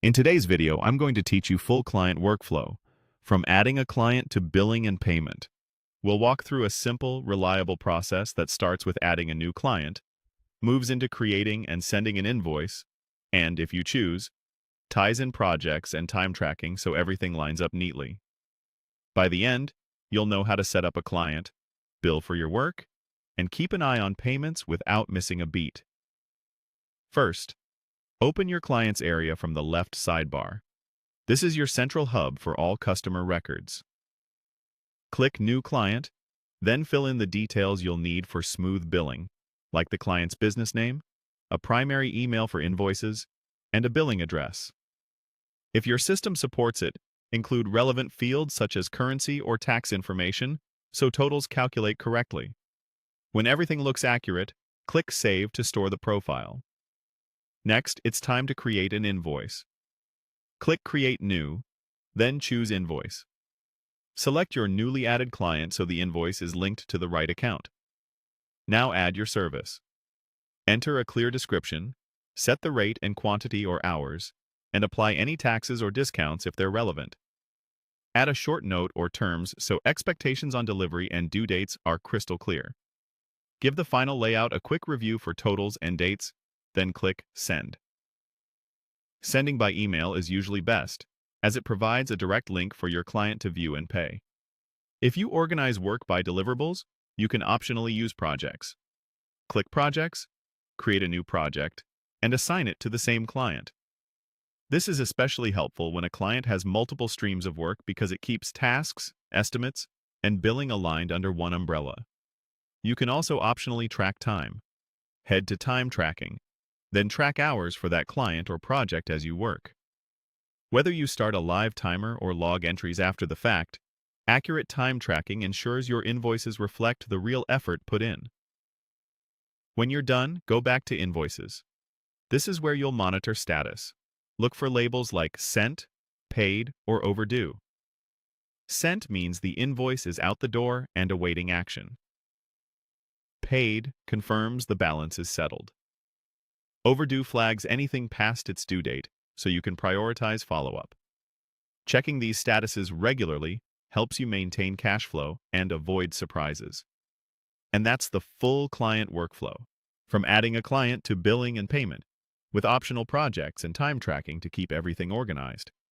In today's video, I'm going to teach you full client workflow, from adding a client to billing and payment. We'll walk through a simple, reliable process that starts with adding a new client, moves into creating and sending an invoice, and, if you choose, ties in projects and time tracking so everything lines up neatly. By the end, you'll know how to set up a client, bill for your work, and keep an eye on payments without missing a beat. First, open your client's area from the left sidebar. This is your central hub for all customer records. Click New Client, then fill in the details you'll need for smooth billing, like the client's business name, a primary email for invoices, and a billing address. If your system supports it, include relevant fields such as currency or tax information so totals calculate correctly. When everything looks accurate, click Save to store the profile. Next, it's time to create an invoice. Click Create New, then choose Invoice. Select your newly added client so the invoice is linked to the right account. Now add your service. Enter a clear description, set the rate and quantity or hours, and apply any taxes or discounts if they're relevant. Add a short note or terms so expectations on delivery and due dates are crystal clear. Give the final layout a quick review for totals and dates, then click Send. Sending by email is usually best, as it provides a direct link for your client to view and pay. If you organize work by deliverables, you can optionally use projects. Click Projects, create a new project, and assign it to the same client. This is especially helpful when a client has multiple streams of work because it keeps tasks, estimates, and billing aligned under one umbrella. You can also optionally track time. Head to Time Tracking, then track hours for that client or project as you work. Whether you start a live timer or log entries after the fact, accurate time tracking ensures your invoices reflect the real effort put in. When you're done, go back to Invoices. This is where you'll monitor status. Look for labels like Sent, Paid, or Overdue. Sent means the invoice is out the door and awaiting action. Paid confirms the balance is settled. Overdue flags anything past its due date, so you can prioritize follow-up. Checking these statuses regularly helps you maintain cash flow and avoid surprises. And that's the full client workflow, from adding a client to billing and payment, with optional projects and time tracking to keep everything organized.